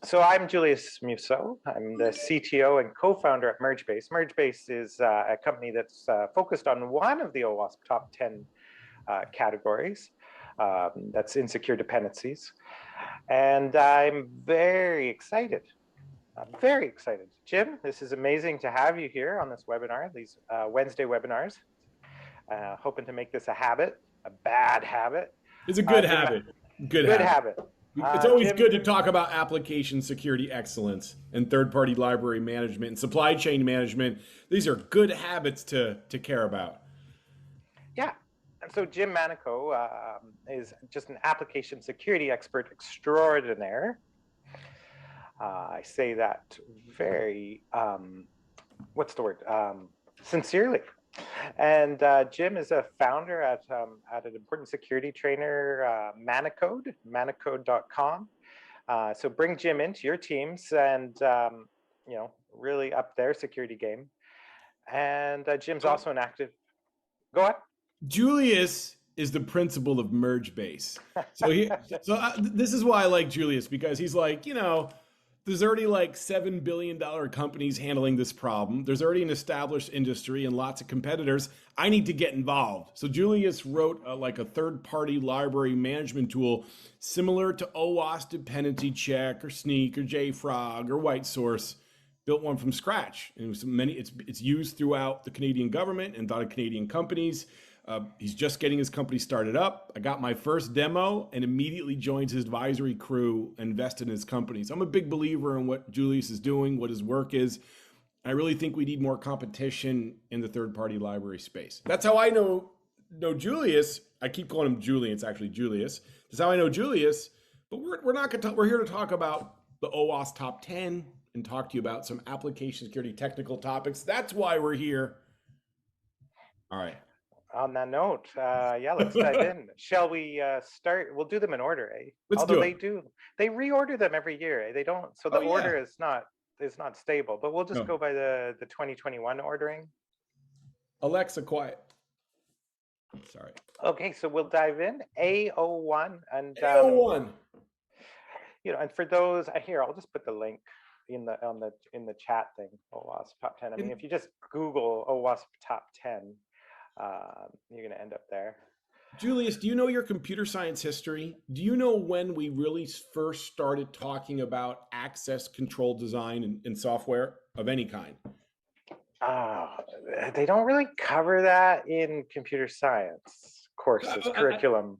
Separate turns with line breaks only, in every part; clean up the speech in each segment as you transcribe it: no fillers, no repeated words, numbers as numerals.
So I'm Julius Musseau. I'm the CTO and co-founder at MergeBase. MergeBase is a company that's focused on one of the OWASP top 10 categories. That's insecure dependencies. And I'm very excited. Jim, this is amazing to have you here on this webinar, these Wednesday webinars. Hoping to make this a habit, a bad habit.
It's a good habit. Good habit. It's always
Jim,
good to talk about application security excellence and third-party library management and supply chain management. These are good habits to care about.
Yeah. And so Jim Manico is just an application security expert extraordinaire. I say that very, what's the word? Sincerely. And Jim is a founder at an important security trainer, Manicode.com. So bring Jim into your teams and really up their security game. And Jim's also an active. Go on.
Julius is the principal of MergeBase. So this is why I like Julius, because he's like, there's already like $7 billion companies handling this problem. There's already an established industry and lots of competitors. I need to get involved. So Julius wrote a third-party library management tool similar to OWASP Dependency Check or Sneak or JFrog or WhiteSource. Built one from scratch. And it's used throughout the Canadian government and a lot of Canadian companies. He's just getting his company started up. I got my first demo and immediately joined his advisory crew and invested in his company. So I'm a big believer in what Julius is doing, what his work is. I really think we need more competition in the third-party library space. That's how I know Julius. I keep calling him Julian. It's actually Julius. That's how I know Julius. But we're not going to. We're here to talk about the OWASP Top 10 and talk to you about some application security technical topics. That's why we're here. All right.
On that note, let's dive in. Shall we start? We'll do them in order, eh?
Let's
Although
do it.
They reorder them every year. Eh? They don't. So the order is not stable. But we'll just go by the 2021 ordering.
Alexa, quiet. Sorry.
Okay, so we'll dive in. A01 and
A01.
And for those here, I'll just put the link in the chat thing. OWASP Top 10. I mean, if you just Google OWASP Top 10. You're going to end up there.
Julius, do you know your computer science history? Do you know when we really first started talking about access control design in software of any kind?
They don't really cover that in computer science courses, curriculum.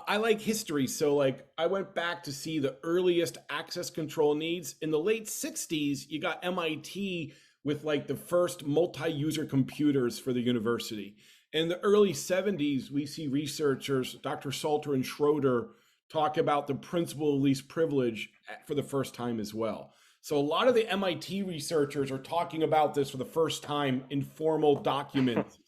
I like history. So I went back to see the earliest access control needs. In the late 60s, you got MIT with the first multi-user computers for the university. In the early 70s, we see researchers, Dr. Salter and Schroeder, talk about the principle of least privilege for the first time as well. So a lot of the MIT researchers are talking about this for the first time in formal documents.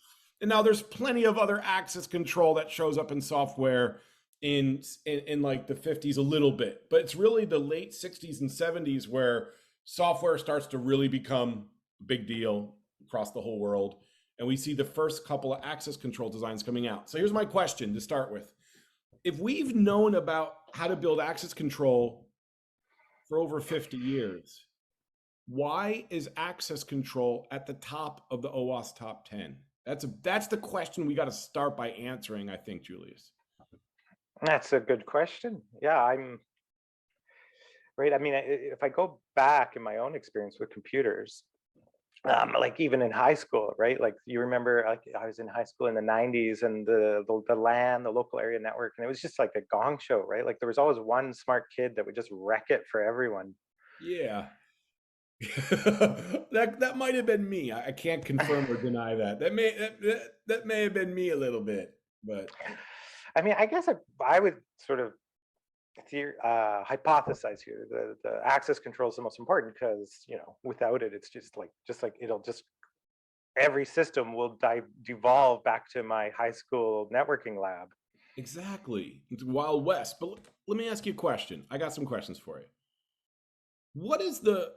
And now there's plenty of other access control that shows up in software in the 50s a little bit. But it's really the late 60s and 70s where software starts to really become a big deal across the whole world. And we see the first couple of access control designs coming out. So here's my question to start with. If we've known about how to build access control for over 50 years, why is access control at the top of the OWASP Top 10? That's the question we got to start by answering, I think, Julius.
That's a good question. Yeah, I'm right. I mean, if I go back in my own experience with computers, even in high school, right? You remember, I was in high school in the 90s, and the LAN, the local area network, and it was just like a gong show, right? There was always one smart kid that would just wreck it for everyone.
Yeah. that might have been me. I can't confirm or deny that. That may have been me a little bit, but
I mean, I guess I would sort of hypothesize here the access control is the most important, because without it, it's just like every system will devolve back to my high school networking lab.
Exactly. It's Wild West. But let me ask you a question. I got some questions for you. What is the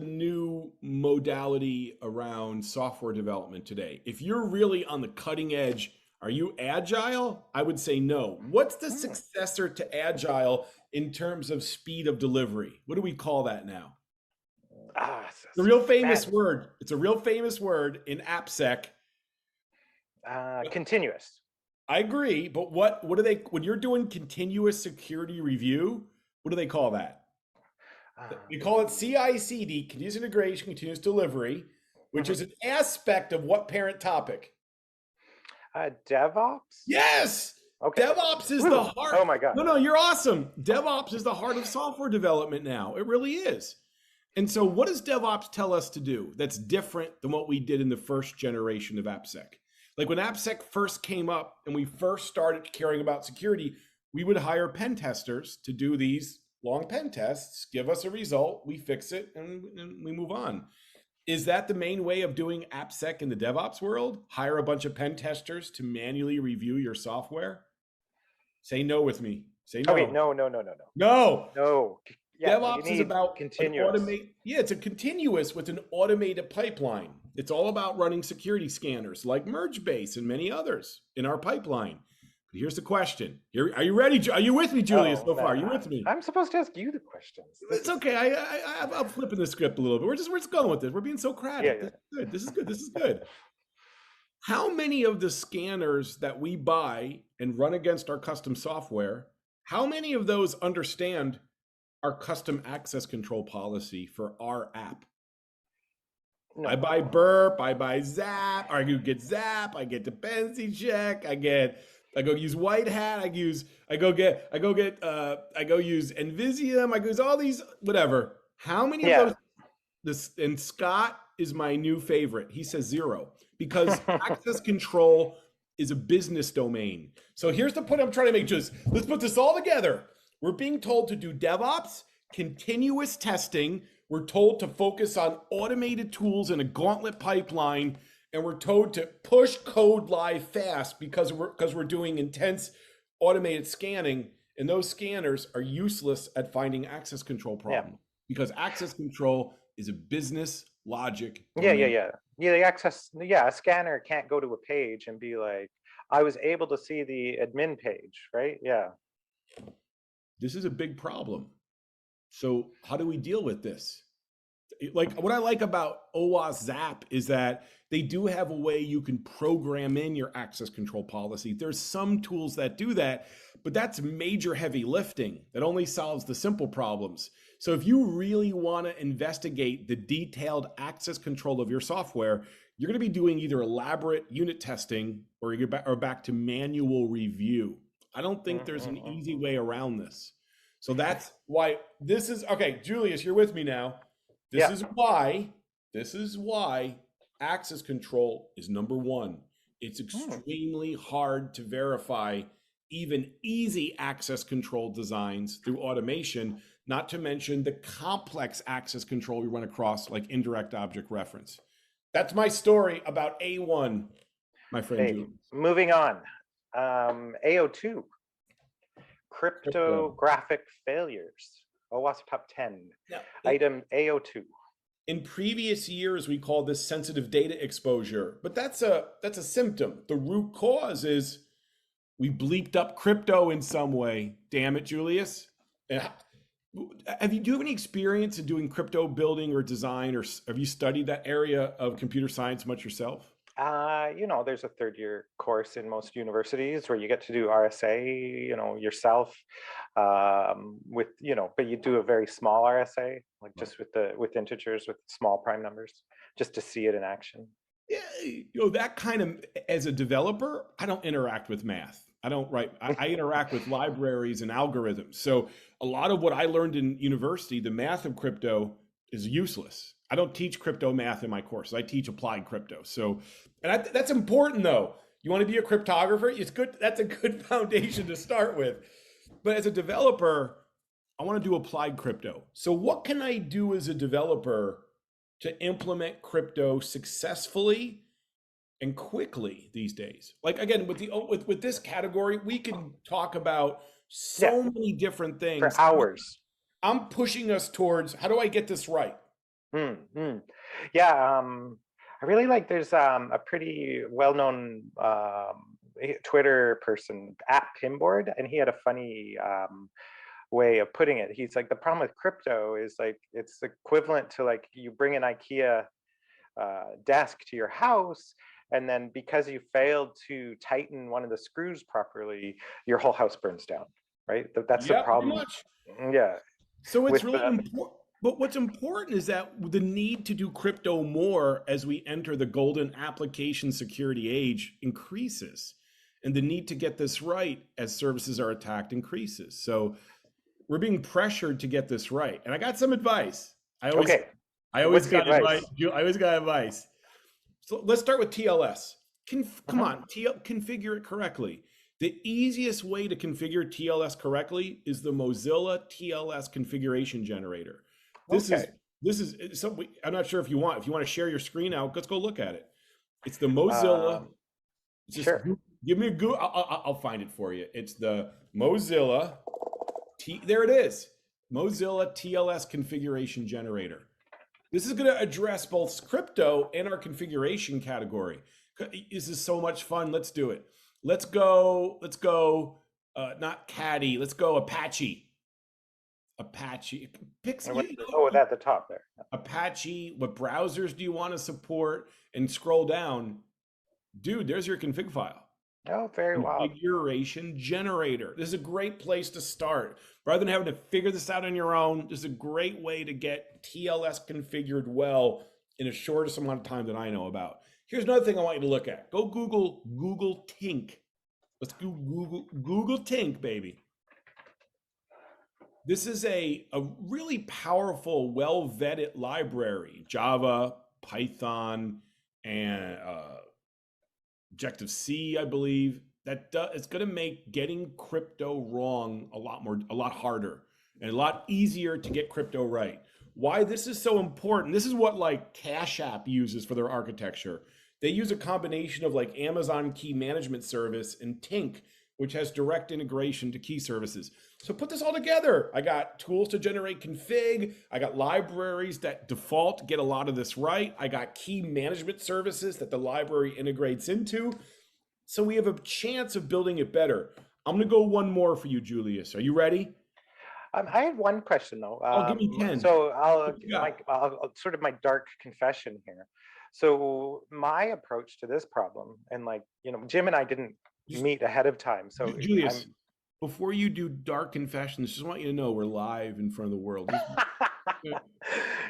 new modality around software development today? If you're really on the cutting edge Are you agile? I would say no. What's the
Hmm.
successor to agile in terms of speed of delivery? What do we call that now? The real famous
Man,
word. It's a real famous word in AppSec.
continuous.
I agree, but what do they, when you're doing continuous security review, what do they call that? We call it CI/CD, continuous integration, continuous delivery, which
Mhm.
is an aspect of what parent topic?
DevOps.
Yes.
Okay.
DevOps is the
Woo.
heart.
Oh my God.
No, you're awesome. DevOps is the heart of software development now. It really is. And so, what does DevOps tell us to do that's different than what we did in the first generation of AppSec? Like when AppSec first came up and we first started caring about security, we would hire pen testers to do these long pen tests, give us a result, we fix it, and we move on. Is that the main way of doing AppSec in the DevOps world? Hire a bunch of pen testers to manually review your software? Say no with me. Say
Okay.
no.
No, no, no, no, no.
No.
No. Yeah, you
DevOps is
need
about an
continuous.
yeah, it's a continuous with an automated pipeline. It's all about running security scanners like MergeBase and many others in our pipeline. But here's the question. Here, are you ready? Are you with me, Julius,
Oh,
so far?
man.
Are you with me?
I'm supposed to ask you the questions. This
It's
is,
okay. I'm flipping the script a little bit. We're just going with this. We're being
yeah,
Socratic.
yeah.
This is good. This is good. This is good. How many of the scanners that we buy and run against our custom software, how many of those understand our custom access control policy for our app? I
No.
buy Burp, I buy Zap, I get Zap, I get dependency check, I go use White Hat, I go use Envisium, I go use all these whatever. How many of
Yeah.
those this, and Scott is my new favorite. He says 0 because access control is a business domain. So here's the point I'm trying to make. Just let's put this all together. We're being told to do DevOps, continuous testing. We're told to focus on automated tools in a gauntlet pipeline, and we're told to push code live fast because we're doing intense automated scanning, and those scanners are useless at finding access control
Yeah.
problems because access control is a business logic
Yeah,
domain.
yeah. The access, yeah, a scanner can't go to a page and be like, I was able to see the admin page, right? Yeah.
This is a big problem. So how do we deal with this? Like what I like about OWASP Zap is that they do have a way you can program in your access control policy. There's some tools that do that, but that's major heavy lifting that only solves the simple problems. So if you really want to investigate the detailed access control of your software, you're going to be doing either elaborate unit testing or you're back to manual review. I don't think there's an easy way around this. So that's why this is okay. Julius, you're with me now. This
Yeah.
is why access control is number one. It's
Hmm.
extremely hard to verify even easy access control designs through automation, not to mention the complex access control we run across like indirect object reference. That's my story about A1, my friend
Hey,
Julius.
moving on. AO2,
Crypto.
cryptographic failures. OWASP Top 10.
Now,
Item AO2.
in previous years, we called this sensitive data exposure, but that's a symptom. The root cause is we bleeped up crypto in some way. Damn it, Julius. Do you have any experience in doing crypto building or design, or have you studied that area of computer science much yourself?
There's a third year course in most universities where you get to do RSA, yourself, but you do a very small RSA, like just with integers, with small prime numbers, just to see it in action.
Yeah, that kind of, as a developer, I don't interact with math. I don't write, I interact with libraries and algorithms. So a lot of what I learned in university, the math of crypto is useless. I don't teach crypto math in my courses. I teach applied crypto. So, and that's important though. You want to be a cryptographer? It's good. That's a good foundation to start with. But as a developer, I want to do applied crypto. So what can I do as a developer to implement crypto successfully and quickly these days? Like again, with this category, we can talk about so many different things.
For hours.
I'm pushing us towards how do I get this right?
Yeah, I really like there's a pretty well-known Twitter person at Pinboard, and he had a funny way of putting it. He's like, the problem with crypto is like it's equivalent to like you bring an IKEA desk to your house, and then because you failed to tighten one of the screws properly, your whole house burns down, right? That's the
Yeah, pretty
problem.
much.
Yeah.
So it's
With
really important. But what's important is that the need to do crypto more as we enter the golden application security age increases. And the need to get this right as services are attacked increases. So we're being pressured to get this right. And I got some advice. I always
What's the
got
advice?
I always got advice. So let's start with TLS. Come
Mhm.
on, configure it correctly. The easiest way to configure TLS correctly is the Mozilla TLS configuration generator. This
Okay.
is something I'm not sure if you want to share your screen out. Let's go look at it. It's the Mozilla. Just
Sure.
give me a Google. I'll find it for you. It's the Mozilla. There it is. Mozilla TLS configuration generator. This is going to address both crypto and our configuration category. This is so much fun. Let's do it. Let's go. Not Caddy. Let's go Apache. Apache.
At the top there.
Apache. What browsers do you want to support? And scroll down. Dude, there's your config file.
Oh, very well.
Configuration generator. This is a great place to start. Rather than having to figure this out on your own, this is a great way to get TLS configured well in the shortest amount of time that I know about. Here's another thing I want you to look at. Go Google Tink. Let's go Google Tink, baby. This is a really powerful, well-vetted library. Java, Python, and Objective-C, I believe. It's going to make getting crypto wrong a lot harder and a lot easier to get crypto right. Why this is so important? This is what like Cash App uses for their architecture. They use a combination of like Amazon Key Management Service and Tink, which has direct integration to key services. So put this all together. I got tools to generate config. I got libraries that default get a lot of this right. I got key management services that the library integrates into. So we have a chance of building it better. I'm going to go one more for you, Julius. Are you ready?
I had one question though.
Give me 10.
So I'll sort of my dark confession here. So my approach to this problem, and like, Jim and I didn't meet ahead of time. So
Julius, before you do dark confessions, just want you to know we're live in front of the world.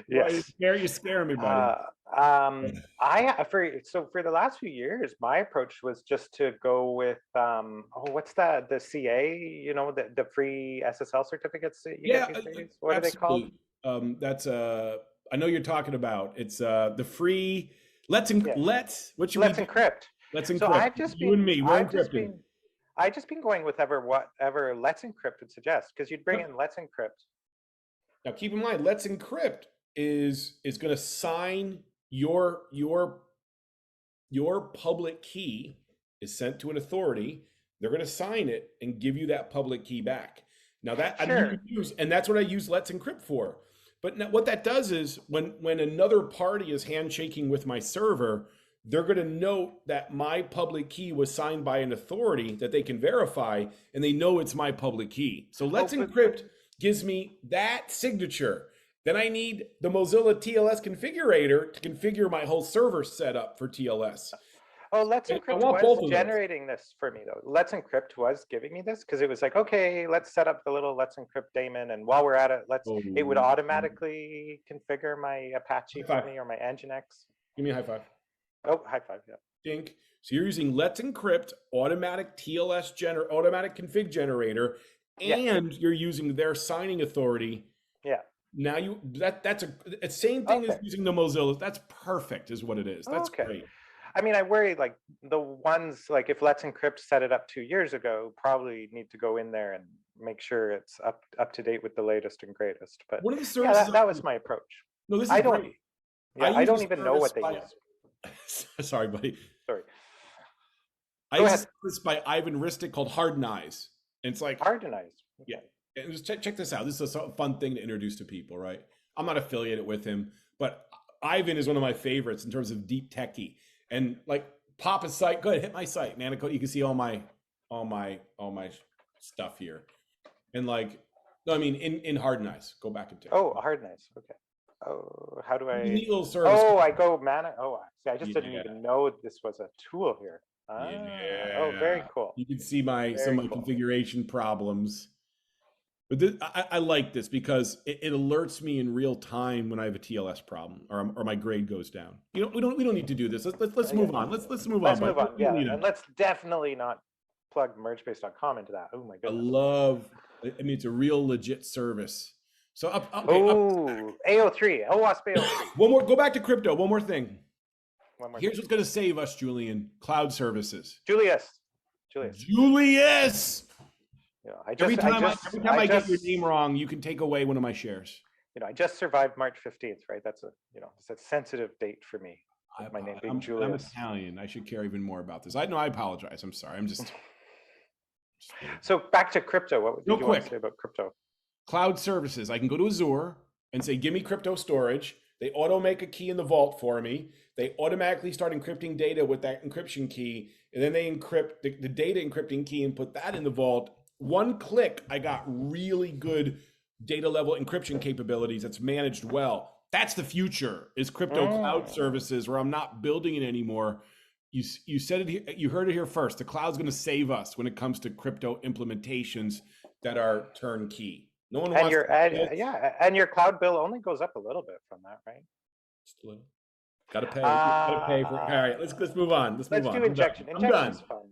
Yes.
You're scaring me, buddy.
For the last few years, my approach was just to go with what's that? The CA, the free SSL certificates that you get these days. What
absolutely. Are they called? That's I know you're talking about. It's the free. Let's encrypt. Let's encrypt.
So I've just
you
been,
and me. We're encrypting.
I've just been going with whatever Let's Encrypt would suggest, because you'd bring in Let's Encrypt.
Now keep in mind, Let's Encrypt is going to sign your public key is sent to an authority. They're going to sign it and give you that public key back. Now that and that's what I use Let's Encrypt for. But now what that does is when another party is handshaking with my server, they're going to note that my public key was signed by an authority that they can verify, and they know it's my public key. So Let's Encrypt gives me that signature. Then I need the Mozilla TLS configurator to configure my whole server setup for TLS.
Oh, Let's Encrypt was generating this for me though. Let's Encrypt was giving me this because it was like, okay, let's set up the little Let's Encrypt daemon, and while we're at it, it would automatically configure my Apache for me or my Nginx.
Give me a high five.
Oh, high five, yeah.
Dink. So you're using Let's Encrypt, automatic TLS automatic config generator, and you're using their signing authority.
Yeah.
Now that's a same thing as using the Mozilla. That's perfect, is what it is. That's great.
I mean, I worry like the ones like if Let's Encrypt set it up 2 years ago, probably need to go in there and make sure it's up to date with the latest and greatest. But
one of the services
that was my approach.
No, this is
I don't even know what they use.
Sorry, buddy.
Sorry.
I use this by Ivan Ristic called Hardenize. And it's like
Hardenize.
Yeah. And just check this out. This is a fun thing to introduce to people, right? I'm not affiliated with him, but Ivan is one of my favorites in terms of deep techie. And like pop a site. Go ahead, hit my site, Manico. You can see all my stuff here. And like, no, I mean in Hard Nice. Go back and take.
Oh, Hard Nice. Okay. Oh, how do I?
Neat little service.
Oh, I go Mana. Oh, see, I just didn't
Yeah.
even know this was a tool here. Ah, oh, very cool.
You can see some of my
cool.
configuration problems. But this, I like this because it alerts me in real time when I have a TLS problem or my grade goes down. You know, we don't need to do this. Let's move on. Let's move on.
Let's move on. Yeah, and let's definitely not plug mergebase.com into that. Oh my goodness.
I mean, it's a real legit service. So
A03, OWASP A03.
One more. Go back to crypto. One more thing. Here's what's going to save us, Julian. Cloud services.
Julius. You know, every time I get your
name wrong, you can take away one of my shares.
You know, I just survived March 15th, right? That's it's a sensitive date for me. My name being Julius.
I'm Italian. I should care even more about this. I apologize. I'm sorry. I'm just.
So back to crypto. What did you want to say about crypto?
Cloud services. I can go to Azure and say, give me crypto storage. They auto make a key in the vault for me. They automatically start encrypting data with that encryption key. And then they encrypt the data encrypting key and put that in the vault. One click, I got really good data level encryption capabilities that's managed well. That's the future, is crypto cloud services, where I'm not building it anymore. You said it, you heard it here first. The cloud's going to save us when it comes to crypto implementations that are turnkey. No one wants
and your cloud bill only goes up a little bit from that, right?
Just a little. Gotta pay. Gotta pay for. All right, let's move on. Let's do
injection. Injection's fun.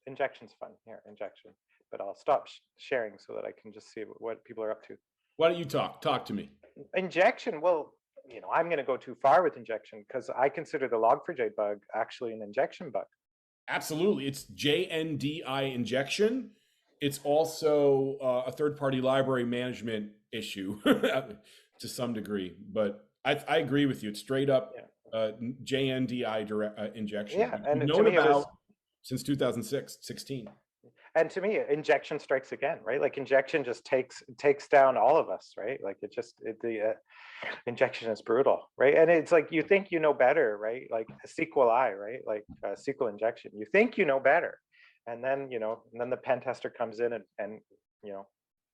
Injection's fun. Here, injection. But I'll stop sharing so that I can just see what people are up to.
Why don't you talk? Talk to me.
Injection. Well, I'm going to go too far with injection because I consider the Log4j bug actually an injection bug.
Absolutely, it's JNDI injection. It's also a third-party library management issue to some degree, but I agree with you. It's straight up JNDI injection.
Yeah, and
we've known about since 2016.
And to me, injection strikes again, right? Like injection just takes down all of us, right? Like the injection is brutal, right? And it's like you think you know better, right? Like a SQLi, right? Like SQL injection. You think you know better, and then the pen tester comes in and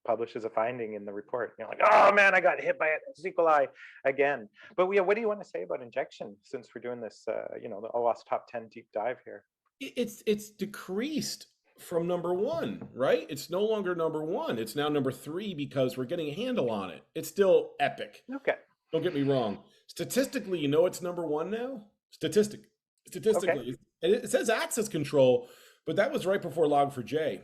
publishes a finding in the report. You're like, oh man, I got hit by a SQLi again. But what do you want to say about injection since we're doing this? The OWASP Top 10 deep dive here.
It's decreased from number 1, right? It's no longer number 1. It's now number 3 because we're getting a handle on it. It's still epic.
Okay.
Don't get me wrong. Statistically, it's number 1 now. Statistically, okay. It says access control, but that was right before Log4j.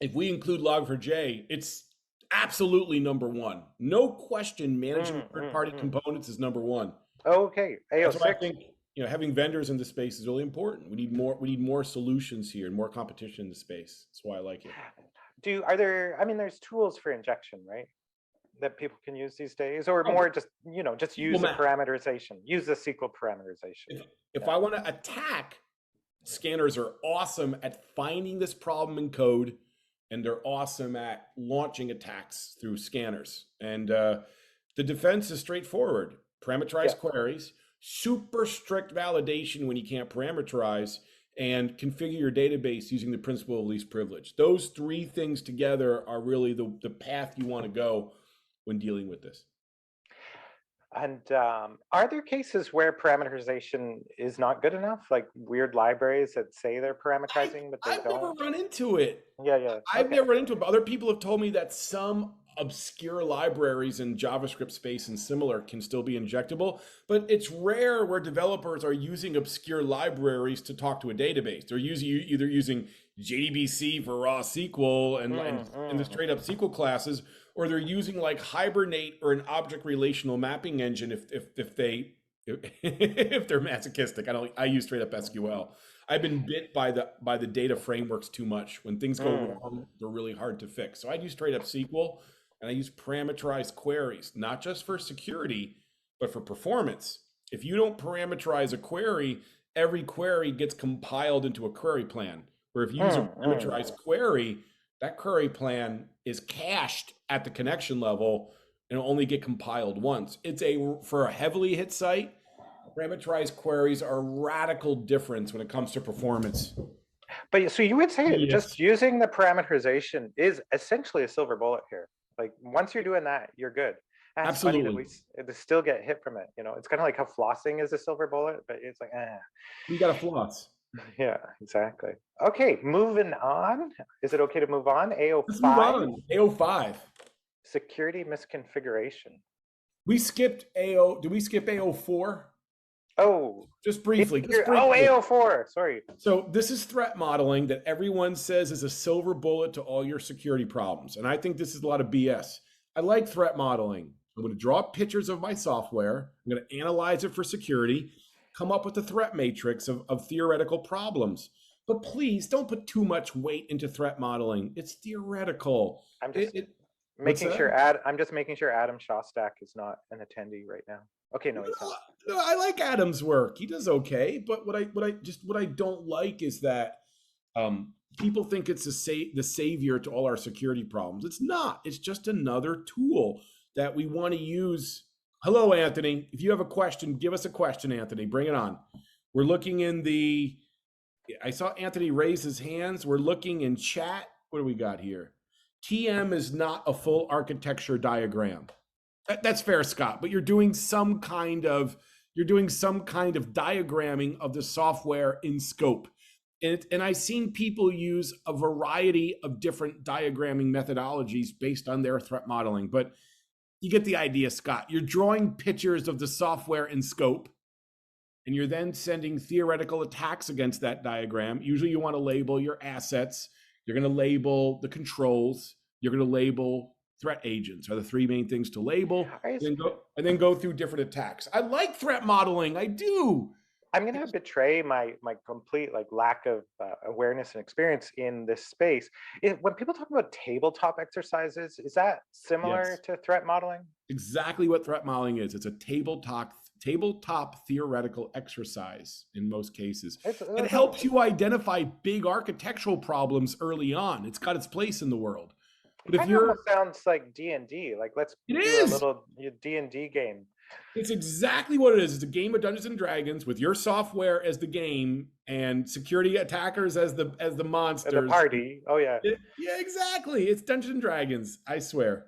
If we include Log4j, it's absolutely number 1. No question. Managing third-party components is number 1.
Okay. AO6.
That's what I think. Having vendors in the space is really important. We need more solutions here and more competition in the space. That's why I like it.
There's tools for injection, right? That people can use these days, or more just use the parameterization, use the SQL parameterization.
If I want to attack, scanners are awesome at finding this problem in code, and they're awesome at launching attacks through scanners. And the defense is straightforward. Parameterize queries, super strict validation when you can't parameterize, and configure your database using the principle of least privilege. Those 3 things together are really the path you want to go when dealing with this.
And are there cases where parameterization is not good enough, like weird libraries that say they're parameterizing, but they don't?
I've never run into it.
Yeah.
I've never run into it, but other people have told me that some obscure libraries in JavaScript space and similar can still be injectable, but it's rare where developers are using obscure libraries to talk to a database. They're either using JDBC for raw SQL and the straight up SQL classes, or they're using like Hibernate or an object relational mapping engine if they're masochistic. I use straight up SQL. I've been bit by the data frameworks too much. When things go wrong, they're really hard to fix. So I use straight up SQL, and I use parameterized queries, not just for security, but for performance. If you don't parameterize a query, every query gets compiled into a query plan. Where if you use a parameterized query, that query plan is cached at the connection level and it'll only get compiled once. For a heavily hit site, Parameterized queries are a radical difference when it comes to performance.
But so you would say
Yes.
just using the parameterization is essentially a silver bullet here. Like once you're doing that, you're good. That's
Absolutely.
funny that we still get hit from it. You know, it's kind of like how flossing is a silver bullet, but it's like,
You got to floss.
Yeah, exactly. Okay, moving on. Is it okay to move on?
Let's move
A05,
on. A05.
security misconfiguration.
We skipped AO. Did we skip AO4?
Oh,
Just briefly.
oh, A04. Sorry.
So this is threat modeling that everyone says is a silver bullet to all your security problems. And I think this is a lot of BS. I like threat modeling. I'm going to draw pictures of my software. I'm going to analyze it for security, come up with a threat matrix of theoretical problems. But please don't put too much weight into threat modeling. It's theoretical.
I'm just making sure Adam Shostak is not an attendee right now. Okay, no, he's not.
No, I like Adam's work. He does okay. But what I don't like is that people think it's the savior to all our security problems. It's not. It's just another tool that we want to use. Hello, Anthony. If you have a question, give us a question, Anthony. Bring it on. We're looking in the. I saw Anthony raise his hands. We're looking in chat. What do we got here? TM is not a full architecture diagram. That's fair, Scott. But you're doing some kind of diagramming of the software in scope. And I've seen people use a variety of different diagramming methodologies based on their threat modeling. But you get the idea, Scott. You're drawing pictures of the software in scope, and you're then sending theoretical attacks against that diagram. Usually you want to label your assets. You're going to label the controls. You're going to label threat agents are the three main things to label, and then go through different attacks. I like threat modeling. I do.
I'm going to betray my complete lack of awareness and experience in this space. When people talk about tabletop exercises, is that similar to threat modeling?
Exactly what threat modeling is. It's a tabletop theoretical exercise in most cases. It helps you identify big architectural problems early on. It's got its place in the world. But if
you're, sounds like D&D. Let's do a little D&D game.
It's exactly what it is. It's a game of Dungeons and Dragons with your software as the game and security attackers as the monsters.
The party. Oh yeah.
Yeah, exactly. It's Dungeons and Dragons. I swear.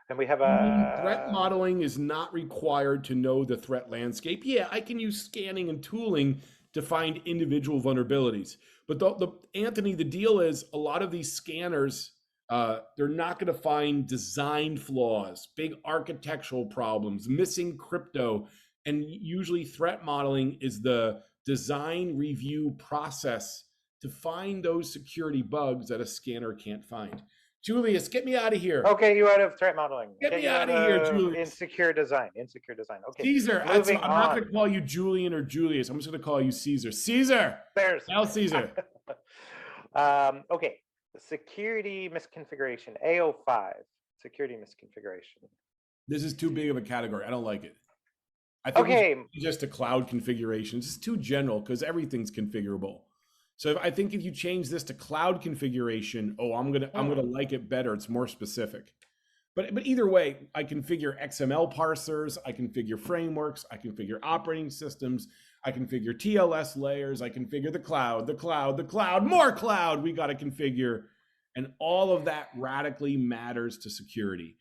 And we have
threat modeling is not required to know the threat landscape. Yeah, I can use scanning and tooling to find individual vulnerabilities. But Anthony, the deal is a lot of these scanners, they're not going to find design flaws, big architectural problems, missing crypto. And usually threat modeling is the design review process to find those security bugs that a scanner can't find. Julius, get me out of here.
Okay, you out of threat modeling.
Get me out of here, Julius.
Insecure design. Okay.
Caesar, I'm not going to call you Julian or Julius. I'm just going to call you Caesar. Caesar.
There's
Caesar.
Okay. Security misconfiguration. A05. Security misconfiguration.
This is too big of a category. I don't like it. I think it's just a cloud configuration. It's too general because everything's configurable. So I think if you change this to cloud configuration, I'm gonna like it better. It's more specific. But either way, I configure XML parsers, I configure frameworks, I configure operating systems, I configure TLS layers, I configure the cloud, more cloud we got to configure. And all of that radically matters to security.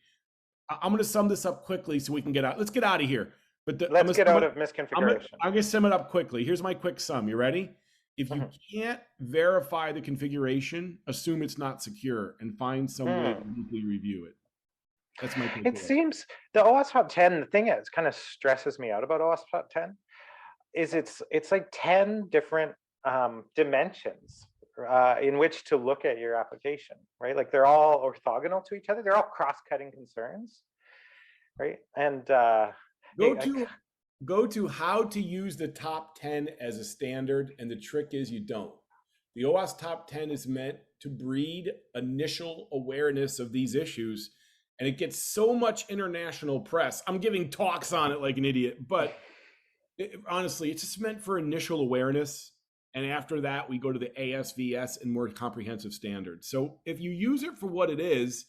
I'm going to sum this up quickly so we can get out. Let's get out of here.
Let's get out of misconfiguration.
I'm going to sum it up quickly. Here's my quick sum. You ready? If you can't verify the configuration, assume it's not secure and find some way to deeply review it. That's my takeaway.
It seems the OWASP Top-10, the thing that kind of stresses me out about OWASP Top-10 is it's like 10 different dimensions in which to look at your application, right? Like they're all orthogonal to each other. They're all cross-cutting concerns, right? And
go to how to use the top 10 as a standard, and the trick is you don't. The OWASP Top 10 is meant to breed initial awareness of these issues, and it gets so much international press. I'm giving talks on it like an idiot, but honestly, it's just meant for initial awareness. And after that, we go to the ASVS and more comprehensive standards. So if you use it for what it is,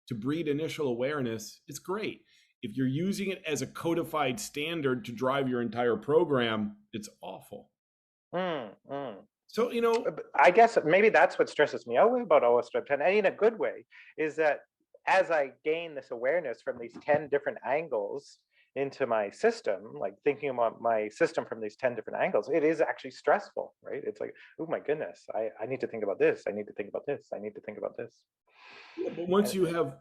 to breed initial awareness, it's great. If you're using it as a codified standard to drive your entire program, it's awful.
Mm, mm.
So, you know,
I guess maybe that's what stresses me out about OWASP Top-10, and in a good way, is that as I gain this awareness from these 10 different angles into my system, like thinking about my system from these 10 different angles, it is actually stressful, right? It's like, oh my goodness, I need to think about this. I need to think about this. I need to think about this.
yeah, but once
And,
you have,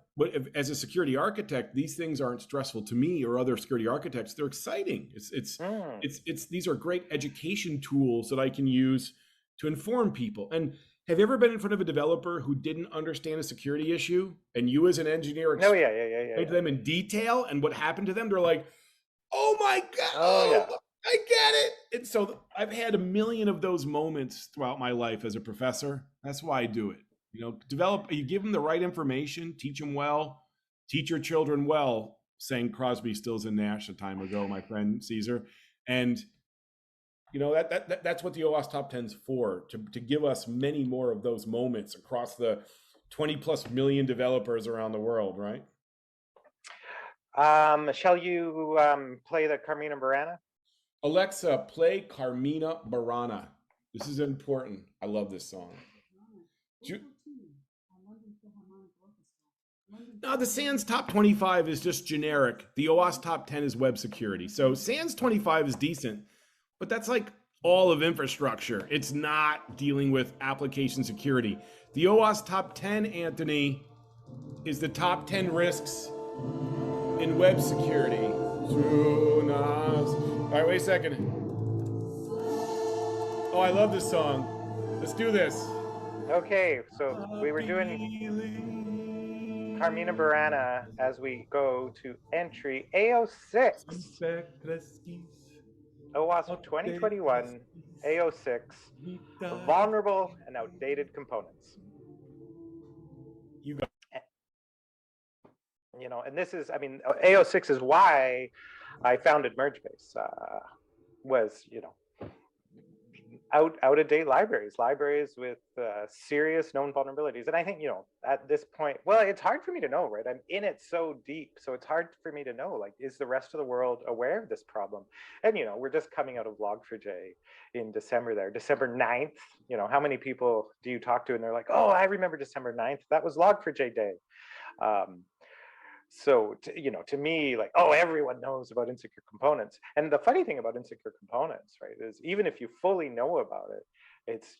as a security architect, these things aren't stressful to me or other security architects. They're exciting.
mm,
These are great education tools that I can use to inform people. And have you ever been in front of a developer who didn't understand a security issue, and you as an engineer
no,
explained
yeah.
to them in detail and what happened to them? They're like, "Oh my god,
Oh yeah.
I get it." And so I've had a million of those moments throughout my life as a professor. That's why I do it. You know, you give them the right information, teach them well, teach your children well, sang Crosby, Stills, and Nash a time ago, my friend Caesar. And you know that's what the OWASP Top 10 is for, to give us many more of those moments across the 20+ million developers around the world, right?
Shall you play the Carmina Burana?
Alexa, play Carmina Burana. This is important. I love this song. No, the SANS Top 25 is just generic. The OWASP Top 10 is web security. So SANS 25 is decent, but that's like all of infrastructure. It's not dealing with application security. The OWASP Top 10, Anthony, is the top 10 risks in web security. All right, wait a second. Oh, I love this song. Let's do this.
Okay, so we were doing Carmina Burana as we go to entry A06. OWASP 2021 A06, vulnerable and outdated components.
You got.
You know, and this is, I mean, A06 is why I founded MergeBase, was, you know, out of date libraries with serious known vulnerabilities. And I think, you know, at this point, well, it's hard for me to know, right? I'm in it so deep, so it's hard for me to know, like, is the rest of the world aware of this problem? And, you know, we're just coming out of Log4j in December there, December 9th. You know, how many people do you talk to and they're like, oh, I remember December 9th, that was Log4j day. So, you know, to me, like, oh, everyone knows about insecure components. And the funny thing about insecure components, right, is even if you fully know about it, it's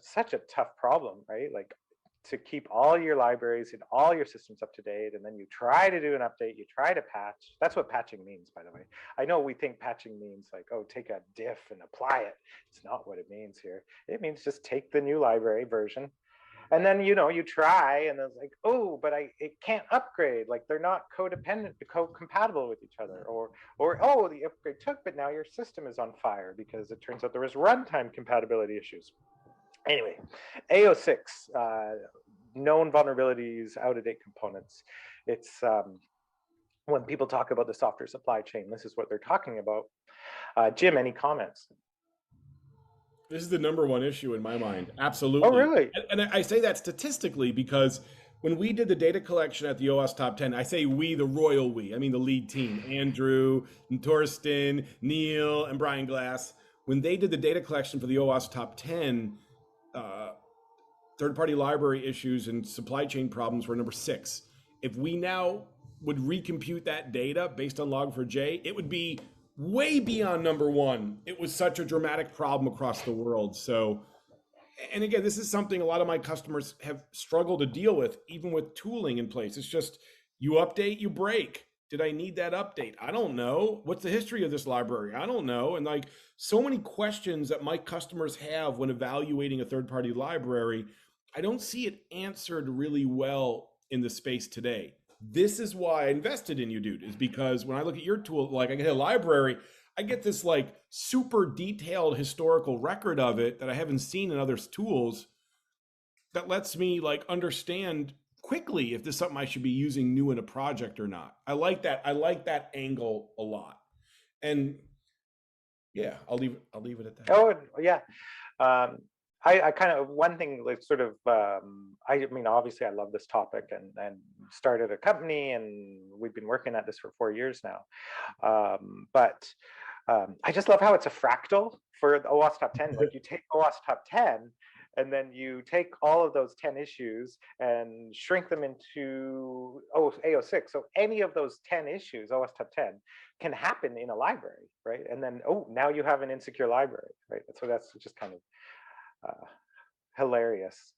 such a tough problem, right? Like, to keep all your libraries and all your systems up to date, and then you try to do an update, you try to patch. That's what patching means, by the way. I know we think patching means like, oh, take a diff and apply it. It's not what it means here. It means just take the new library version, and then, you know, you try and it's like, oh, but it can't upgrade. Like, they're not codependent, co-compatible with each other. Or oh, the upgrade took, but now your system is on fire because it turns out there was runtime compatibility issues. Anyway, A06, known vulnerabilities, out-of-date components. It's when people talk about the software supply chain, this is what they're talking about. Jim, any comments?
This is the number one issue in my mind. Absolutely.
Oh, really?
And I say that statistically because when we did the data collection at the OWASP Top 10, I say we, the royal we, I mean the lead team, Andrew, and Torsten, Neil, and Brian Glass. When they did the data collection for the OWASP Top 10, third-party library issues and supply chain problems were number 6. If we now would recompute that data based on Log4j, it would be way beyond number 1. It was such a dramatic problem across the world. So, and again, this is something a lot of my customers have struggled to deal with, even with tooling in place. It's just, you update, you break. Did I need that update? I don't know. What's the history of this library? I don't know. And like, so many questions that my customers have when evaluating a third-party library, I don't see it answered really well in the space today. This is why I invested in you, dude, is because when I look at your tool, like I get a library, I get this like super detailed historical record of it that I haven't seen in other tools that lets me like understand quickly if this is something I should be using new in a project or not. I like that. I like that angle a lot. And yeah, I'll leave it at that.
Oh, yeah. I kind of, one thing like sort of, I mean, obviously I love this topic and started a company and we've been working at this for 4 years now. But I just love how it's a fractal for the OWASP Top 10. Like you take OWASP Top 10 and then you take all of those 10 issues and shrink them into AO6. So any of those 10 issues, OWASP Top 10, can happen in a library, right? And then, oh, now you have an insecure library, right? So that's just kind of hilarious.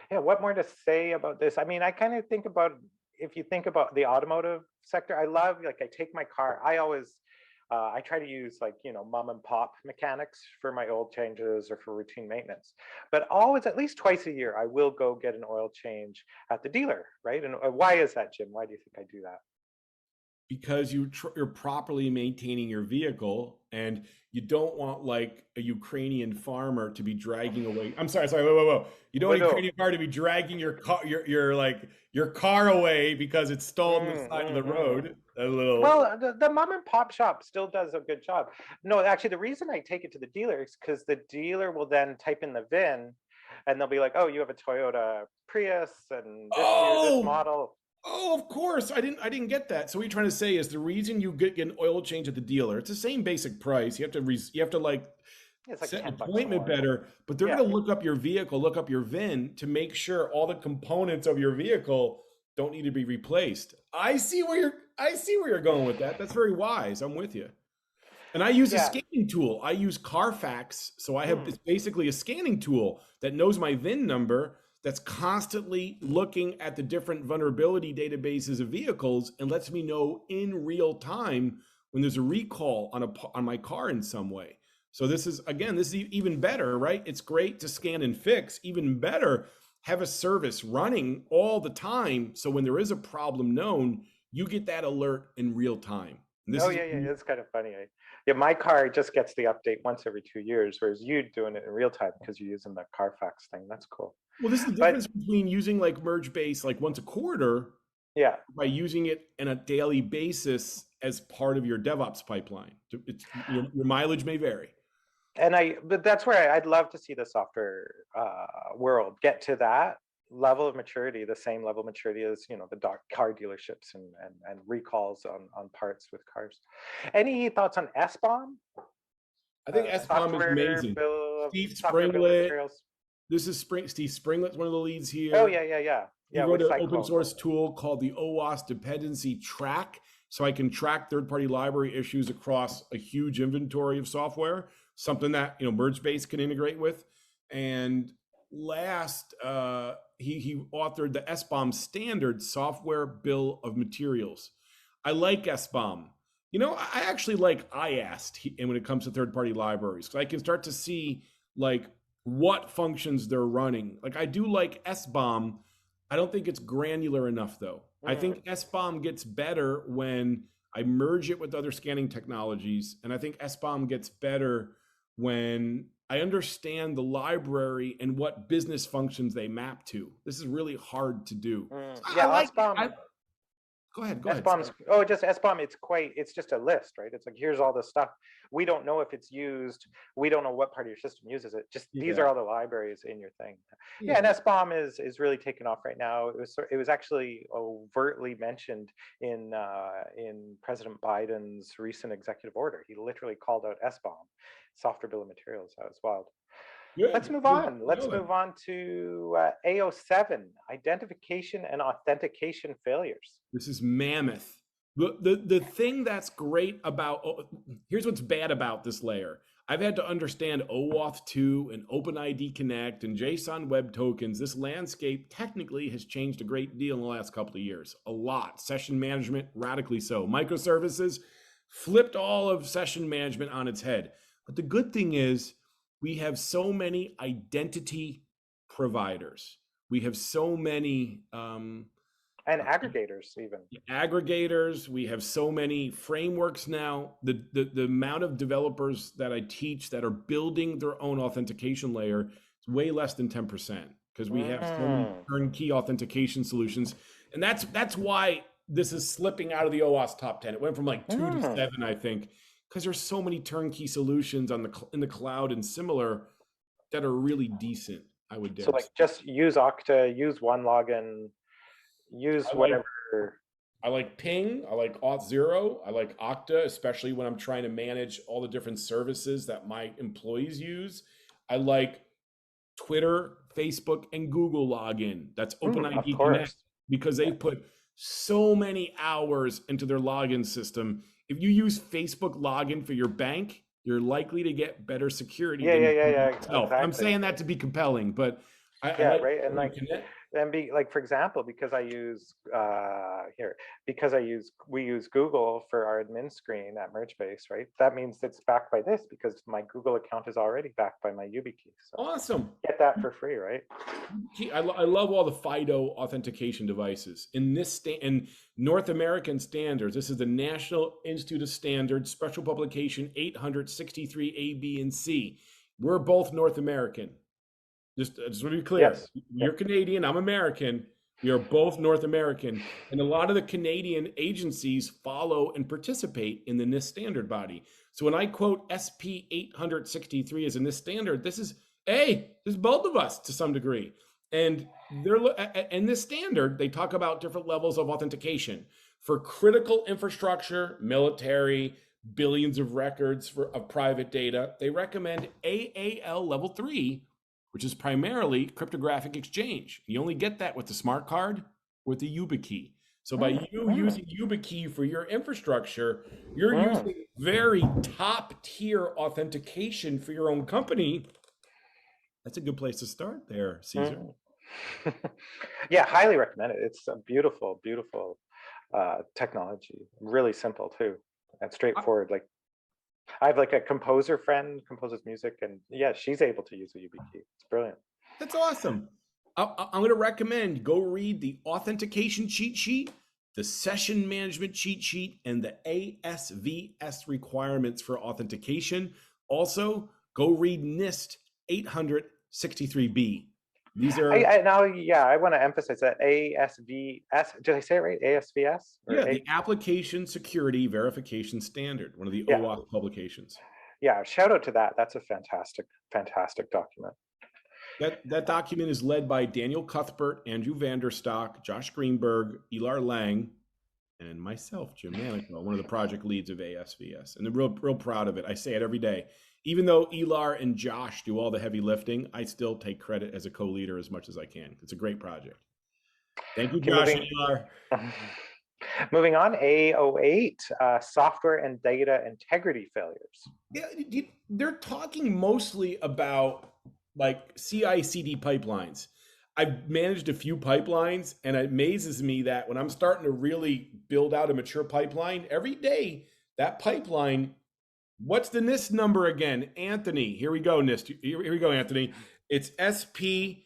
Yeah, what more to say about this? I mean, I kind of think about, if you think about the automotive sector, I love, like, I take my car, I always, I try to use, like, you know, mom and pop mechanics for my oil changes or for routine maintenance. But always, at least twice a year, I will go get an oil change at the dealer, right? And why is that, Jim? Why do you think I do that?
Because you're properly maintaining your vehicle, and you don't want like a Ukrainian farmer to be dragging away. I'm sorry, whoa. You don't want a Ukrainian farmer to be dragging your car, your car away because it's stalled on the side of the road. A little.
Well, the mom and pop shop still does a good job. No, actually, the reason I take it to the dealer is because the dealer will then type in the VIN, and they'll be like, "Oh, you have a Toyota Prius and this year, this model."
Oh, of course. I didn't get that. So what you're trying to say is the reason you get an oil change at the dealer, it's the same basic price. You have to like
It's like
set an
10 bucks
appointment
more.
better, but they're going to look up your vehicle, look up your VIN to make sure all the components of your vehicle don't need to be replaced. I see where you're going with that. That's very wise. I'm with you. And I use a scanning tool. I use Carfax. So I have, it's basically a scanning tool that knows my VIN number, that's constantly looking at the different vulnerability databases of vehicles and lets me know in real time when there's a recall on my car in some way. So this is even better, right? It's great to scan and fix. Even better, have a service running all the time. So when there is a problem known, you get that alert in real time.
It's kind of funny. Yeah, my car just gets the update once every 2 years, whereas you doing it in real time because you're using the Carfax thing. That's cool.
Well, this is the difference between using like merge base like once a quarter, by using it on a daily basis as part of your DevOps pipeline. Your mileage may vary.
But that's where I'd love to see the software world get to that level of maturity, the same level of maturity as, you know, the car dealerships and recalls on parts with cars. Any thoughts on SBOM?
I think SBOM is amazing. Steve Springlet. This is Steve Springlet's one of the leads here.
Oh, yeah.
He wrote an open source tool called the OWASP Dependency Track, so I can track third-party library issues across a huge inventory of software, something that, you know, MergeBase can integrate with. And last, he authored the SBOM standard software bill of materials. I like SBOM. You know, I actually like IAST and when it comes to third-party libraries, because I can start to see like what functions they're running. Like I do like SBOM. I don't think it's granular enough though. I think SBOM gets better when I merge it with other scanning technologies. And I think SBOM gets better when I understand the library and what business functions they map to. This is really hard to do.
SBOM.
Go ahead.
SBOM's, SBOM, it's just a list, right? It's like, here's all the stuff. We don't know if it's used. We don't know what part of your system uses it. Just these are all the libraries in your thing. And SBOM is really taking off right now. It was actually overtly mentioned in President Biden's recent executive order. He literally called out SBOM, software bill of materials. That was wild. Good. Let's move on. Let's move on to AO7, identification and authentication failures.
This is mammoth. The thing that's great about, here's what's bad about this layer. I've had to understand OAuth 2 and OpenID Connect and JSON Web Tokens. This landscape technically has changed a great deal in the last couple of years. A lot. Session management, radically so. Microservices flipped all of session management on its head. But the good thing is, we have so many identity providers. We have so many
and aggregators even.
Aggregators. We have so many frameworks now. The amount of developers that I teach that are building their own authentication layer is way less than 10% because we have so many turnkey authentication solutions. And that's why this is slipping out of the OWASP top 10. It went from like 2 to 7, I think, because there's so many turnkey solutions in the cloud and similar. that are really decent, I would
So
dare
like
say.
just use Okta, use OneLogin, use
I like
whatever.
I like Ping, I like Auth0, I like Okta, especially when I'm trying to manage all the different services that my employees use. I like Twitter, Facebook, and Google login. That's
Of
OpenID Connect
course.
because
Yeah.
they put so many hours into their login system. If you use Facebook login for your bank, you're likely to get better security
Yeah,
than
yeah,
you
yeah,
do
yeah,
yourself. I'm
exactly.
saying that to be compelling, but I
Yeah,
like
right. And
Twitter
like,
Connect.
and be like, for example, because I use here, because we use Google for our admin screen at MergeBase, right? That means it's backed by this because my Google account is already backed by my YubiKey. So
Awesome.
get that for free, right?
I love all the FIDO authentication devices. In North American standards, this is the National Institute of Standards, special publication 863 A, B, and C. We're both North American. Just to be clear,
Yes.
you're
Yep.
Canadian, I'm American. We are both North American. And a lot of the Canadian agencies follow and participate in the NIST standard body. So when I quote SP 863 as a NIST standard, this is both of us to some degree. And in this standard, they talk about different levels of authentication for critical infrastructure, military, billions of records of private data. They recommend AAL level 3, which is primarily cryptographic exchange. You only get that with the smart card, with the YubiKey. So by you using YubiKey for your infrastructure, you're using very top tier authentication for your own company. That's a good place to start there, Caesar.
Yeah, highly recommend it. It's a beautiful, beautiful technology. Really simple too, and straightforward. Like I have like a composer friend, composes music, and yeah, she's able to use a YubiKey. It's brilliant.
That's awesome. I'm going to recommend go read the authentication cheat sheet, the session management cheat sheet, and the ASVS requirements for authentication. Also, go read NIST 863B. These are
I now, yeah, I want to emphasize that ASVS. Did I say it right? ASVS or
the Application Security Verification Standard, one of the
yeah,
OWASP publications.
yeah. Shout out to that. That's a fantastic, fantastic document.
That document is led by Daniel Cuthbert, Andrew Vanderstock, Josh Greenberg, Elar Lang, and myself, Jim Manico, one of the project leads of ASVS. And I'm real proud of it. I say it every day. Even though Elar and Josh do all the heavy lifting, I still take credit as a co-leader as much as I can. It's a great project. Thank you, Josh and Elar.
Moving on, A08, software and data integrity failures.
Yeah, they're talking mostly about like CI/CD pipelines. I've managed a few pipelines, and it amazes me that when I'm starting to really build out a mature pipeline, every day that pipeline, what's the NIST number again? Anthony, here we go, NIST. Here we go, Anthony. It's SP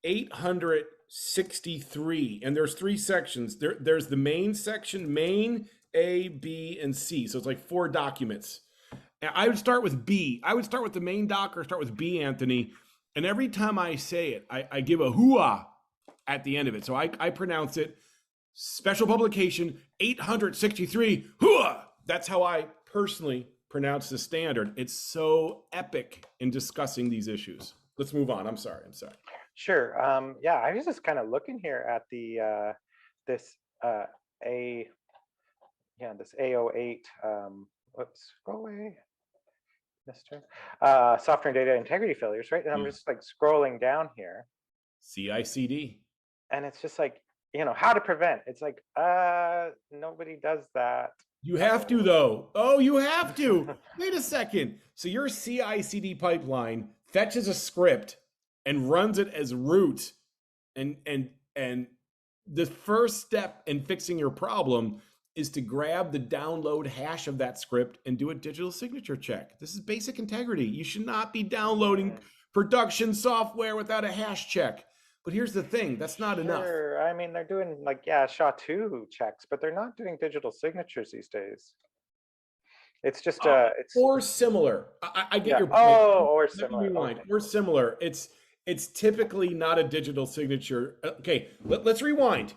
863, and there's 3 sections. There's the main section, main, A, B, and C. So it's like 4 documents. I would start with B. I would start with the main doc or start with B, Anthony. And every time I say it, I give a hooah at the end of it. So I pronounce it special publication 863 hooah. That's how I personally pronounce the standard. It's so epic in discussing these issues. Let's move on. I'm sorry.
Sure. Yeah, I was just kind of looking here at the this this A08. Whoops, go away. Mr. Software and data integrity failures, right? And I'm just like scrolling down here.
CI/CD.
And it's just like, how to prevent. It's like, nobody does that.
You have to though. Oh, you have to. Wait a second. So your CI/CD pipeline fetches a script and runs it as root. And the first step in fixing your problem is to grab the download hash of that script and do a digital signature check. This is basic integrity. You should not be downloading production software without a hash check. But here's the thing, that's not enough.
I mean, they're doing like, SHA-2 checks, but they're not doing digital signatures these days. It's just it's
or similar. I get your point.
Or similar.
Okay. Or similar. It's typically not a digital signature. Okay, let's rewind.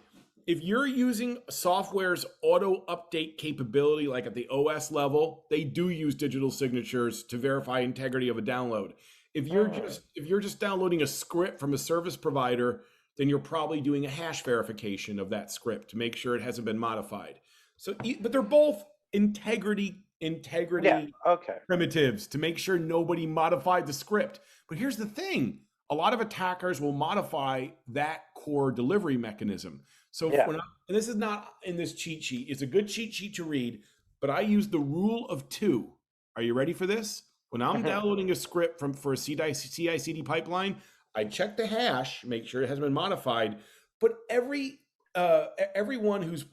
If you're using software's auto update capability, like at the OS level, they do use digital signatures to verify integrity of a download. If you're
Hmm.
just downloading a script from a service provider, then you're probably doing a hash verification of that script to make sure it hasn't been modified. So, but they're both
Yeah.
integrity
Okay.
primitives to make sure nobody modified the script. But here's the thing: a lot of attackers will modify that core delivery mechanism. So
Yeah.
when and this is not in this cheat sheet, it's a good cheat sheet to read, but I use the rule of two. Are you ready for this? When I'm
Hmm.
downloading a script for a CI/CD pipeline, I check the hash, make sure it hasn't been modified. But everyone who's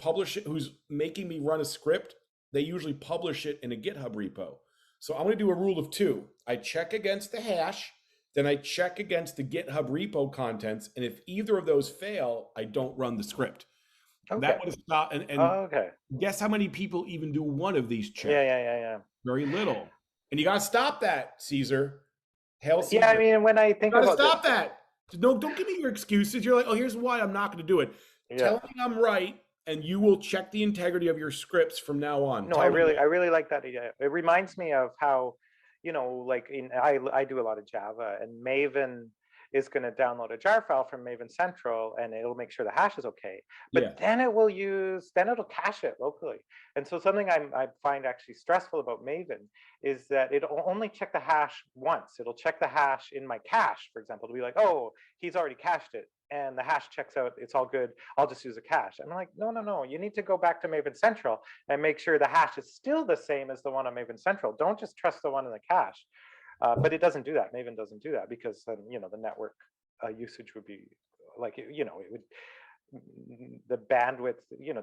making me run a script, they usually publish it in a GitHub repo. So I'm going to do a rule of two. I check against the hash, then I check against the GitHub repo contents, and if either of those fail, I don't run the script. That
Okay.
would have stopped. And
Okay.
guess how many people even do one of these
Yeah.
checks?
Yeah. Yeah. Yeah.
Very little. And you got to stop that, Caesar. Hail
Yeah. I
Caesar.
mean, when I
You
think
got to
about this,
stop that. No, don't give me your excuses. You're like, oh, here's why I'm not going to do it.
yeah.
Tell me I'm right, and you will check the integrity of your scripts from now on.
No, I
Tell me
really,
that.
I really like that idea. It reminds me of how, like I do a lot of Java, and Maven is going to download a jar file from Maven Central, and it'll make sure the hash is okay.
Yeah.
But then it'll cache it locally. And so something I find actually stressful about Maven is that it'll only check the hash once. It'll check the hash in my cache, for example, to be like, oh, he's already cached it, and the hash checks out, it's all good. I'll just use a cache. I'm like, no, no, no. You need to go back to Maven Central and make sure the hash is still the same as the one on Maven Central. Don't just trust the one in the cache. But it doesn't do that. Maven doesn't do that because then, the network usage would be like, it would, the bandwidth,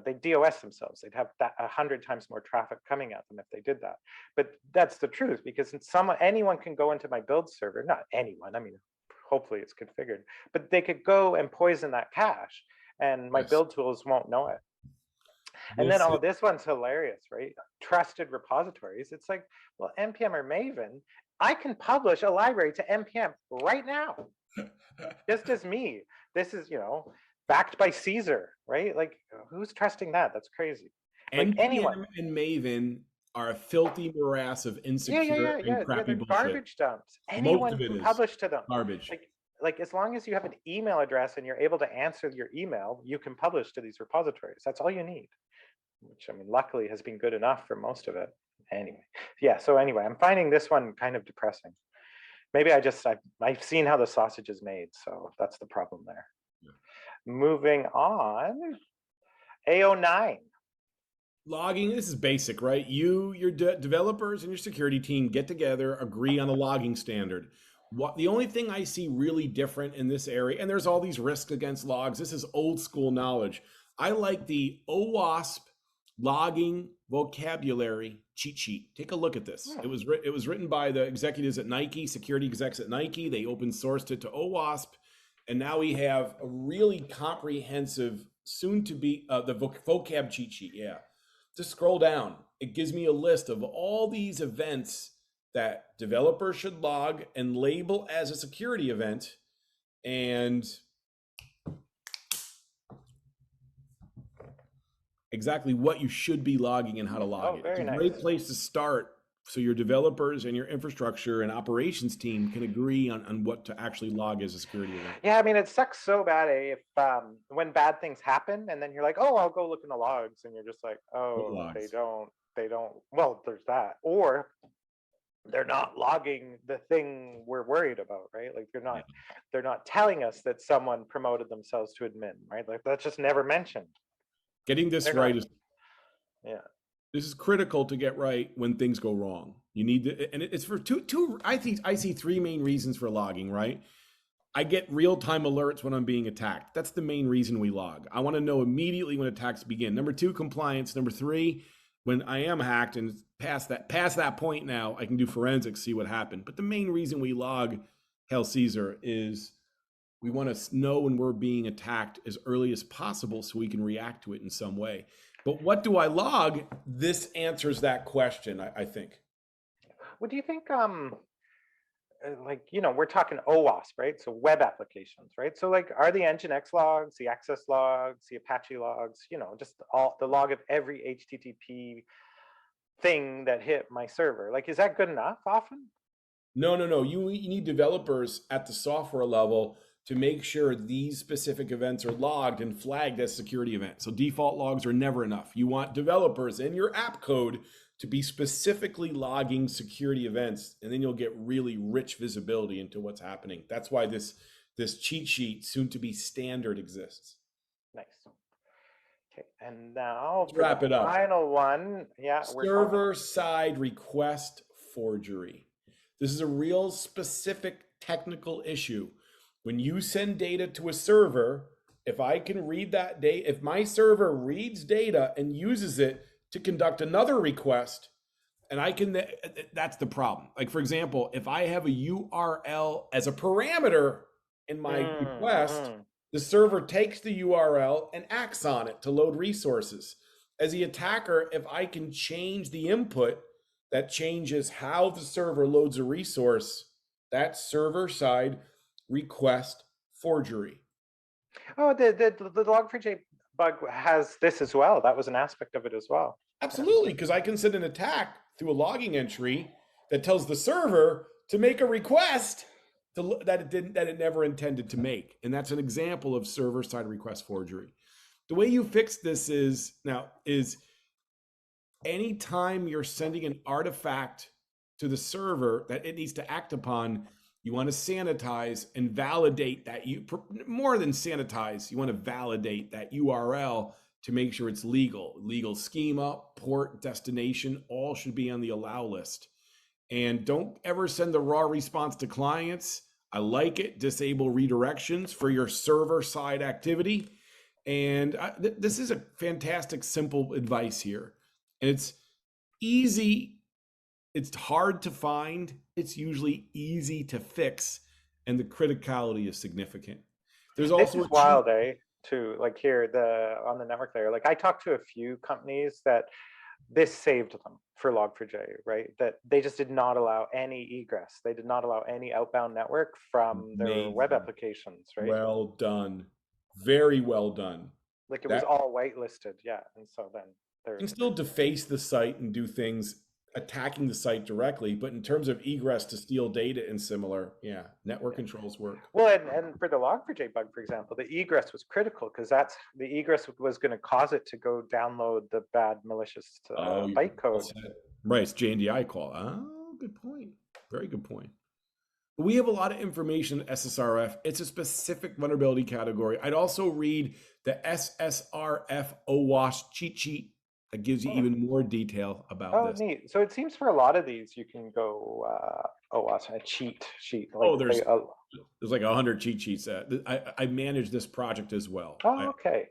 they DOS themselves. They'd have 100 times more traffic coming at them if they did that. But that's the truth, because anyone can go into my build server, not anyone, I mean, hopefully it's configured, but they could go and poison that cache and my
Yes.
build tools won't know it. And then,
This
this one's hilarious, right? Trusted repositories. It's like, well, NPM or Maven, I can publish a library to NPM right now, just as me. This is, backed by Caesar, right? Like, who's trusting that? That's crazy. Like anyone.
NPM and Maven are a filthy morass of
Yeah, yeah,
insecure
yeah,
and
yeah, yeah.
crappy
They're
bullshit.
garbage dumps.
Most
Anyone
of it
can
is
publish to them.
garbage.
Like as long as you have an email address and you're able to answer your email, you can publish to these repositories. That's all you need. Which, I mean, luckily has been good enough for most of it. Anyway, yeah. So anyway, I'm finding this one kind of depressing. Maybe I've seen how the sausage is made, so that's the problem there.
Yeah.
Moving on, A09.
Logging, this is basic, right? Your developers and your security team get together, agree on a logging standard. The only thing I see really different in this area, and there's all these risks against logs, this is old school knowledge. I like the OWASP logging vocabulary cheat sheet. Take a look at this. It was written by the executives at Nike, security execs at Nike. They open sourced it to OWASP, and now we have a really comprehensive, soon to be the vocab cheat sheet. Yeah. Just scroll down. It gives me a list of all these events that developers should log and label as a security event, and exactly what you should be logging and how to log
Oh,
it. It's
very
a
nice.
great place to start so your developers and your infrastructure and operations team can agree on what to actually log as a security event.
Yeah, I mean, it sucks so bad if when bad things happen and then you're like, oh, I'll go look in the logs, and you're just like, oh, they don't. Well, there's that, or they're not logging the thing we're worried about, right? Like they're not telling us that someone promoted themselves to admin, right? Like that's just never mentioned.
Getting this
They're
right
not.
is
Yeah.
this is critical to get right when things go wrong. You need to, and it's for two. I think I see three main reasons for logging. Right, I get real-time alerts when I'm being attacked. That's the main reason we log. I want to know immediately when attacks begin. Number two, compliance. Number three, when I am hacked and past that point now, I can do forensics, see what happened. But the main reason we log, Hail Caesar, is we want to know when we're being attacked as early as possible so we can react to it in some way. But what do I log? This answers that question, I think.
What do you think? Like, we're talking OWASP, right? So web applications, right? So like, are the Nginx logs, the access logs, the Apache logs, just all the log of every HTTP thing that hit my server? Like, is that good enough often?
No. You need developers at the software level to make sure these specific events are logged and flagged as security events. So default logs are never enough. You want developers in your app code to be specifically logging security events, and then you'll get really rich visibility into what's happening. That's why this cheat sheet, soon to be standard, exists.
Nice. Okay, and now
Let's wrap it up.
Final one. Yeah,
server-side request forgery. This is a real specific technical issue. When you send data to a server, if I can read that data, if my server reads data and uses it to conduct another request, and I can, that's the problem. Like, for example, if I have a URL as a parameter in my request, the server takes the URL and acts on it to load resources. As the attacker, if I can change the input that changes how the server loads a resource, that's server-side request forgery.
Oh, the Log4j bug has this as well. That was an aspect of it as well.
Absolutely, because I can send an attack through a logging entry that tells the server to make a request that it never intended to make, and that's an example of server-side request forgery. The way you fix this is anytime you're sending an artifact to the server that it needs to act upon, you want to sanitize and validate that. More than sanitize, you want to validate that URL to make sure it's legal schema, port, destination, all should be on the allow list. And don't ever send the raw response to clients. I like it. Disable redirections for your server side activity. And this is a fantastic, simple advice here. And it's easy. It's hard to find. It's usually easy to fix. And the criticality is significant. There's also
this is wild, too. Like here, on the network layer, like I talked to a few companies that this saved them for Log4j, right? That they just did not allow any egress. They did not allow any outbound network from their web applications, right?
Well done. Very well done.
Like it was all whitelisted, yeah. And so then
you can still deface the site and do things attacking the site directly, but in terms of egress to steal data and similar, yeah, network controls work.
Well, and for the Log4j bug, for example, the egress was critical because that's the egress was going to cause it to go download the bad malicious bytecode.
Right, it's JNDI call. Oh, good point. Very good point. We have a lot of information in SSRF. It's a specific vulnerability category. I'd also read the SSRF OWASP cheat sheet. That gives you even more detail about this.
Neat. So it seems for a lot of these, you can go OWASP, a cheat sheet. Like
there's like 100 cheat sheets. I manage this project as well.
Oh, okay.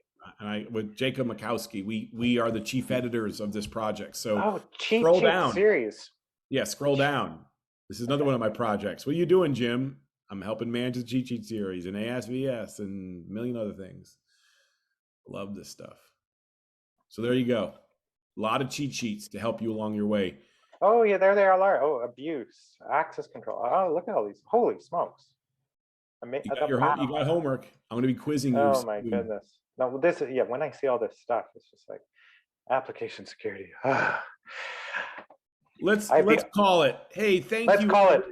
With Jacob Makowski, we are the chief editors of this project. So
cheat
down.
Series.
Yeah, scroll down. This is another one of my projects. What are you doing, Jim? I'm helping manage the cheat sheet series and ASVS and a million other things. Love this stuff. So there you go. A lot of cheat sheets to help you along your way.
Oh, yeah, there they all are. Oh, abuse, access control. Oh, look at all these. Holy smokes.
You got homework. I'm going to be quizzing you.
Oh, my goodness. No, when I see all this stuff, it's just like application security.
Let's call it. Hey, let's call it.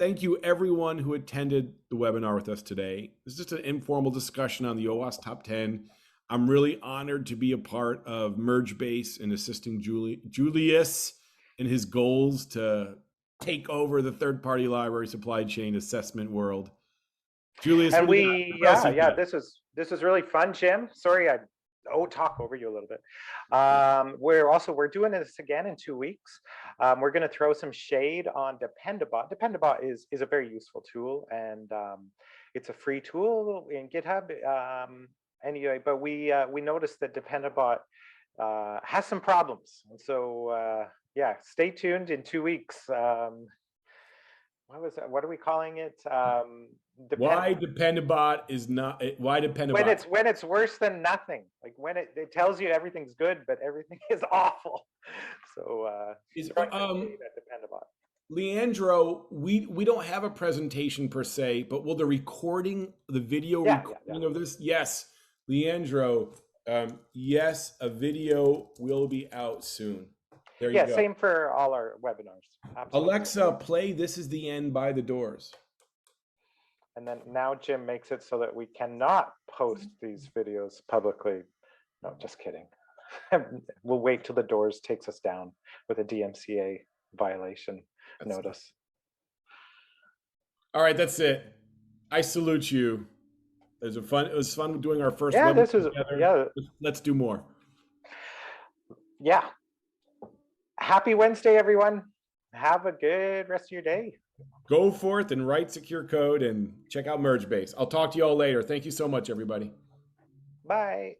Thank you, everyone who attended the webinar with us today. This is just an informal discussion on the OWASP Top 10. I'm really honored to be a part of MergeBase and assisting Julius in his goals to take over the third-party library supply chain assessment world. Julius,
and this was really fun, Jim. Sorry, I talk over you a little bit. We're doing this again in 2 weeks. We're going to throw some shade on Dependabot. Dependabot is a very useful tool, and it's a free tool in GitHub. Anyway, but we noticed that Dependabot has some problems, and so stay tuned in 2 weeks. What are we calling it?
Why Dependabot is not? Why Dependabot?
When it's worse than nothing. Like when it tells you everything's good, but everything is awful. So Dependabot.
Leandro, we don't have a presentation per se, but will the video recording of this? Yes. Leandro, yes, a video will be out soon. There you
Yeah,
go.
same for all our webinars. Absolutely.
Alexa, play This Is the End by the Doors.
And then now Jim makes it so that we cannot post these videos publicly. No, just kidding. We'll wait till the Doors takes us down with a DMCA violation notice.
All right, that's it. I salute you. It was fun doing our first
Yeah,
webinar
this was
together.
yeah.
Let's do more.
Yeah. Happy Wednesday, everyone. Have a good rest of your day.
Go forth and write secure code and check out MergeBase. I'll talk to you all later. Thank you so much, everybody.
Bye.